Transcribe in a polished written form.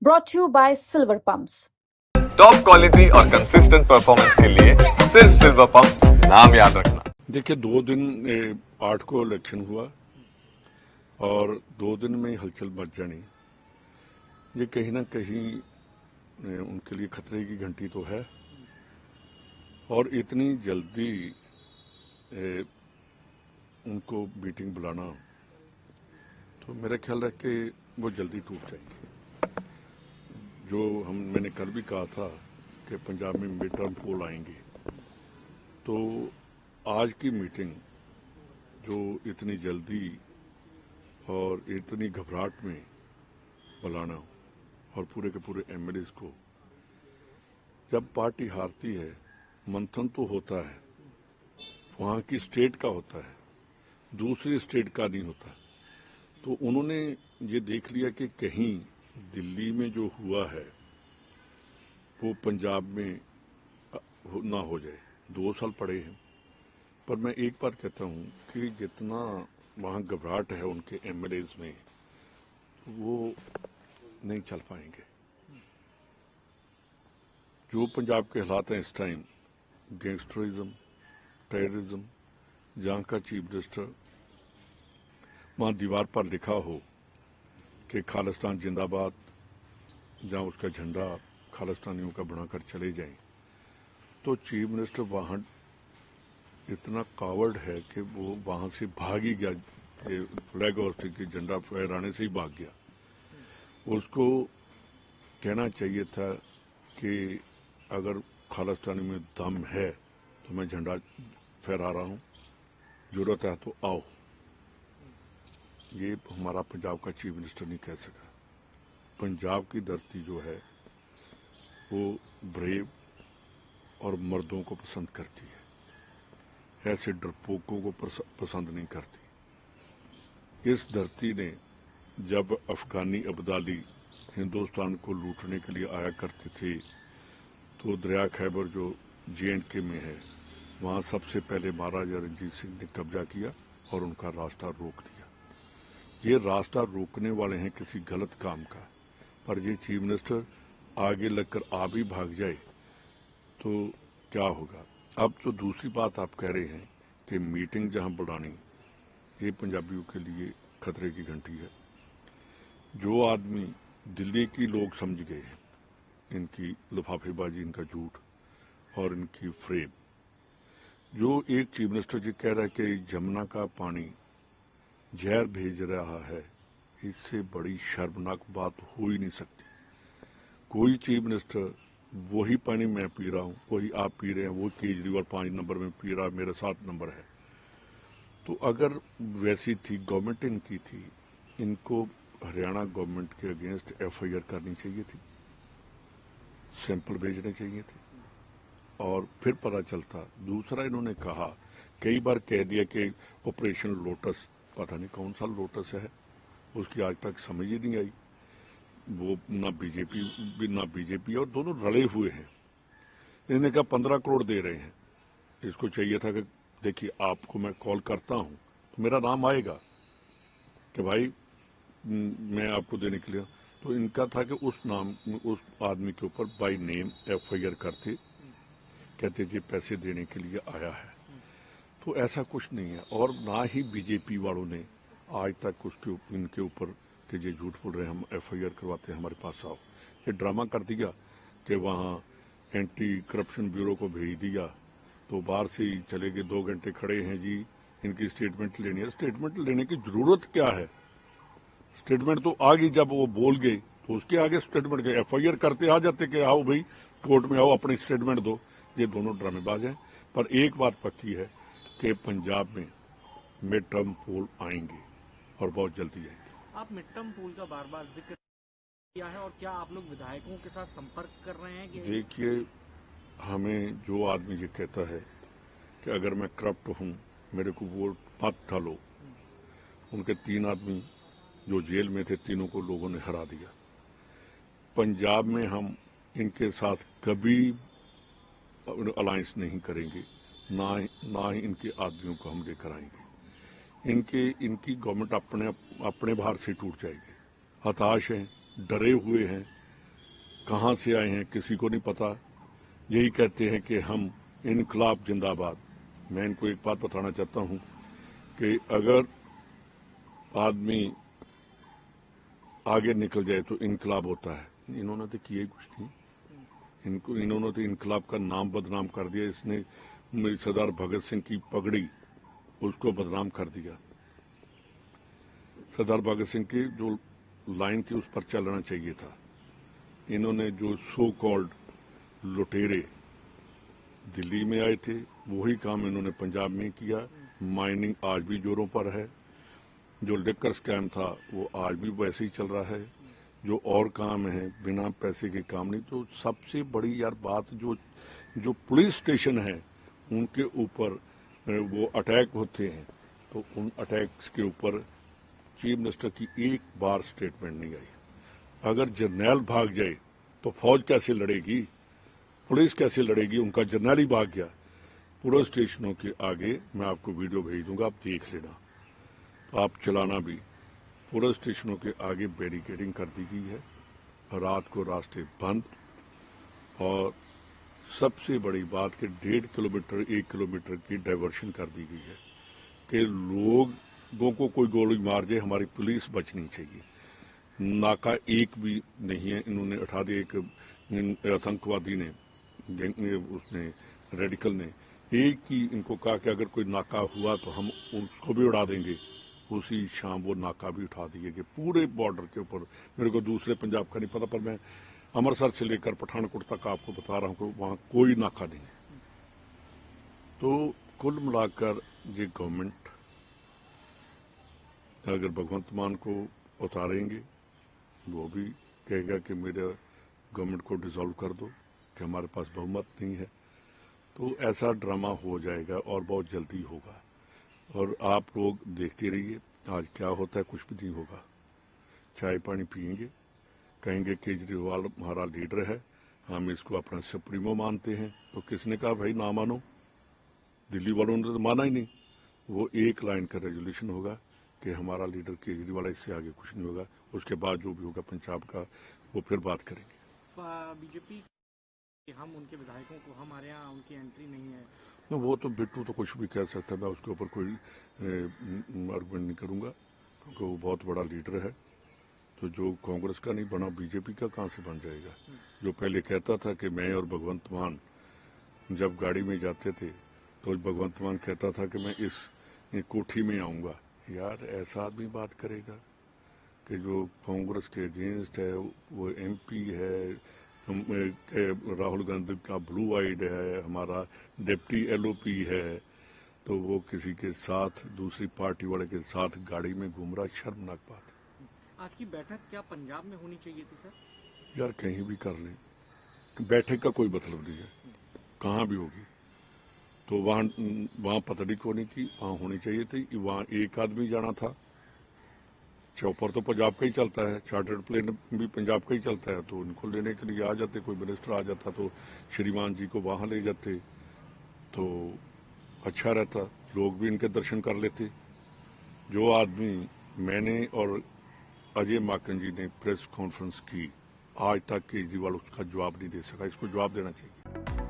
brought to you by Silver Pumps. Top quality और consistent performance के लिए सिर्फ सिल्वर पंप नाम याद रखना। देखिए 2 दिन 8 को इलेक्शन हुआ और 2 दिन में ही हलचल मच जानी, ये कहीं ना कहीं उनके लिए खतरे की घंटी तो है। और इतनी जल्दी उनको मीटिंग बुलाना तो मेरा ख्याल है कि वो जल्दी टूट जाएंगे। जो मैंने कल भी कहा था कि पंजाब में मिड टर्म पोल आएंगे, तो आज की मीटिंग जो इतनी जल्दी और इतनी घबराहट में बुलाना और पूरे के पूरे एमएलएस को, जब पार्टी हारती है मंथन तो होता है, वहाँ की स्टेट का होता है, दूसरी स्टेट का नहीं होता। तो उन्होंने ये देख लिया कि कहीं दिल्ली में जो हुआ है वो पंजाब में ना हो जाए। 2 साल पड़े हैं, पर मैं एक बार कहता हूँ कि जितना वहाँ घबराहट है उनके एमएलएज में, वो नहीं चल पाएंगे। जो पंजाब के हालात हैं इस टाइम, गैंगस्टरिज्म, टेररिज्म, जहाँ का चीफ मिनिस्टर वहाँ दीवार पर लिखा हो कि खालिस्तान जिंदाबाद, जहाँ उसका झंडा खालिस्तानियों का बनाकर चले जाएं, तो चीफ मिनिस्टर वहाँ इतना कावर्ड है कि वो वहाँ से भाग ही गया, फ्लैग और के झंडा फहराने से ही भाग गया। उसको कहना चाहिए था कि अगर खालिस्तानी में दम है तो मैं झंडा फहरा रहा हूँ, जरूरत है तो आओ। ये हमारा पंजाब का चीफ मिनिस्टर नहीं कह सका। पंजाब की धरती जो है वो ब्रेव और मर्दों को पसंद करती है, ऐसे डरपोकों को पसंद नहीं करती। इस धरती ने जब अफगानी अब्दाली हिंदुस्तान को लूटने के लिए आया करते थे, तो दरिया खैबर जो JNK में है, वहाँ सबसे पहले महाराजा रणजीत सिंह ने कब्जा किया और उनका रास्ता रोक दिया। ये रास्ता रोकने वाले हैं किसी गलत काम का, पर ये चीफ मिनिस्टर आगे लगकर आप ही भाग जाए तो क्या होगा। अब जो दूसरी बात आप कह रहे हैं कि मीटिंग जहां बुलानी, ये पंजाबियों के लिए खतरे की घंटी है। जो आदमी दिल्ली की लोग समझ गए हैं इनकी लिफाफेबाजी, इनका झूठ और इनकी फ्रेब, जो एक चीफ मिनिस्टर जी कह रहा है कि जमुना का पानी जहर भेज रहा है, इससे बड़ी शर्मनाक बात हो ही नहीं सकती। कोई चीफ मिनिस्टर वही पानी मैं पी रहा हूँ, वही आप पी रहे हैं, वो केजरीवाल 5 नंबर में पी रहा है, मेरा 7 नंबर है। तो अगर वैसी थी गवर्नमेंट इनकी थी, इनको हरियाणा गवर्नमेंट के अगेंस्ट FIR करनी चाहिए थी, सैंपल भेजने चाहिए थे और फिर पता चलता। दूसरा, इन्होंने कहा, कई बार कह दिया कि ऑपरेशन लोटस, पता नहीं कौन सा लोटस है, उसकी आज तक समझ ही नहीं आई। वो ना बीजेपी और दोनों रले हुए हैं। इन्होंने कहा 15 करोड़ दे रहे हैं, इसको चाहिए था कि देखिए आपको मैं कॉल करता हूं तो मेरा नाम आएगा कि भाई मैं आपको देने के लिए। तो इनका था कि उस आदमी के ऊपर बाय नेम FIR करते, कहते जी पैसे देने के लिए आया है। तो ऐसा कुछ नहीं है, और ना ही बीजेपी वालों ने आज तक इनके ऊपर कि ये झूठ बोल रहे हैं, हम FIR करवाते हैं, हमारे पास आओ। ये ड्रामा कर दिया कि वहाँ एंटी करप्शन ब्यूरो को भेज दिया, तो बाहर से ही चले गए, 2 घंटे खड़े हैं जी, इनकी स्टेटमेंट लेनी है। स्टेटमेंट लेने की जरूरत क्या है? स्टेटमेंट तो आ गई, जब वो बोल गए तो उसके आगे स्टेटमेंट के FIR करते आ जाते कि आओ भाई कोर्ट में आओ, अपनी स्टेटमेंट दो। ये दोनों ड्रामेबाज हैं। पर एक बात पक्की है कि पंजाब में मिड टर्म पोल आएंगे और बहुत जल्दी आएंगे। आप मिड टर्म पोल का बार बार जिक्र किया है, और क्या आप लोग विधायकों के साथ संपर्क कर रहे हैं कि? देखिए, हमें जो आदमी ये कहता है कि अगर मैं करप्ट हूं, मेरे को वोट मत डालो, उनके 3 आदमी जो जेल में थे, तीनों को लोगों ने हरा दिया। पंजाब में हम इनके साथ कभी अलायंस नहीं करेंगे, ना ही इनके आदमियों को हम लेकर आएंगे। इनकी गवर्नमेंट अपने बाहर से टूट जाएगी। हताश हैं, डरे हुए हैं कहाँ से आए हैं किसी को नहीं पता। यही कहते हैं कि हम इनकलाब जिंदाबाद। मैं इनको एक बात बताना चाहता हूँ कि अगर आदमी आगे निकल जाए तो इनकलाब होता है। इन्होंने तो किया ही कुछ नहीं। इन्होंने तो इनकलाब का नाम बदनाम कर दिया। इसने सरदार भगत सिंह की पगड़ी उसको बदनाम कर दिया। सरदार भगत सिंह की जो लाइन थी उस पर चलना चाहिए था। इन्होंने जो सो कॉल्ड लुटेरे दिल्ली में आए थे वही काम इन्होंने पंजाब में किया। माइनिंग आज भी जोरों पर है। जो लिकर स्कैम था वो आज भी वैसे ही चल रहा है। जो और काम है बिना पैसे के काम नहीं। तो सबसे बड़ी यार बात जो पुलिस स्टेशन है उनके ऊपर वो अटैक होते हैं तो उन अटैक्स के ऊपर चीफ मिनिस्टर की एक बार स्टेटमेंट नहीं आई। अगर जर्नैल भाग जाए तो फौज कैसे लड़ेगी, पुलिस कैसे लड़ेगी? उनका जर्नैल ही भाग गया। पुलिस स्टेशनों के आगे मैं आपको वीडियो भेज दूंगा, आप देख लेना। तो आप चलाना भी। पुलिस स्टेशनों के आगे बैरिकेडिंग कर दी गई है, रात को रास्ते बंद। और सबसे बड़ी बात कि 1.5 किलोमीटर 1 किलोमीटर की डाइवर्शन कर दी गई है कि लोगों को कोई गोली मार जाए हमारी पुलिस बचनी चाहिए। नाका एक भी नहीं है। इन्होंने उठा दिया। एक आतंकवादी ने उसने रेडिकल ने एक ही इनको कहा कि अगर कोई नाका हुआ तो हम उसको भी उड़ा देंगे। उसी शाम वो नाका भी उठा दिए कि पूरे बॉर्डर के ऊपर। मेरे को दूसरे पंजाब का नहीं पता पर मैं अमृतसर से लेकर पठानकोट तक आपको बता रहा हूँ कि वहाँ कोई नाका नहीं है। तो कुल मिलाकर ये गवर्नमेंट अगर भगवंत मान को उतारेंगे वो भी कहेगा कि मेरे गवर्नमेंट को डिसॉल्व कर दो कि हमारे पास बहुमत नहीं है। तो ऐसा ड्रामा हो जाएगा और बहुत जल्दी होगा। और आप लोग देखते रहिए आज क्या होता है। कुछ भी नहीं होगा। चाय पानी पिएंगे, कहेंगे केजरीवाल हमारा लीडर है, हम इसको अपना सुप्रीमो मानते हैं। तो किसने कहा भाई ना मानो? दिल्ली वालों ने तो माना ही नहीं। वो एक लाइन का रेजोल्यूशन होगा कि हमारा लीडर केजरीवाल, इससे आगे कुछ नहीं होगा। उसके बाद जो भी होगा पंजाब का वो फिर बात करेंगे। बीजेपी हम उनके विधायकों को हमारे यहाँ उनकी एंट्री नहीं है। वो तो बिट्टू तो कुछ भी कह सकता है। मैं उसके ऊपर कोई आर्गुमेंट नहीं करूंगा क्योंकि वो बहुत बड़ा लीडर है। तो जो कांग्रेस का नहीं बना बीजेपी का कहाँ से बन जाएगा? जो पहले कहता था कि मैं और भगवंत मान जब गाड़ी में जाते थे तो भगवंत मान कहता था कि मैं इस कोठी में आऊंगा। यार ऐसा आदमी बात करेगा कि जो कांग्रेस के अगेंस्ट है, वो एमपी है, राहुल गांधी का ब्लू आइड है, हमारा डिप्टी एलओपी है, तो वो किसी के साथ दूसरी पार्टी वाले के साथ गाड़ी में घूम रहा। शर्मनाक बात। आज की बैठक क्या पंजाब में होनी चाहिए थी सर? यार कहीं भी कर लें, बैठक का कोई मतलब नहीं है, कहाँ भी होगी। तो वहाँ पतड़ी को नहीं की, वहाँ होनी चाहिए थी। वहाँ एक आदमी जाना था। चौपर तो पंजाब का ही चलता है, चार्टर्ड प्लेन भी पंजाब का ही चलता है। तो उनको लेने के लिए आ जाते, कोई मिनिस्टर आ जाता तो श्रीमान जी को वहाँ ले जाते तो अच्छा रहता, लोग भी इनके दर्शन कर लेते। जो आदमी मैंने और अजय माकन जी ने प्रेस कॉन्फ्रेंस की आज तक केजरीवाल उसका जवाब नहीं दे सका। इसको जवाब देना चाहिए।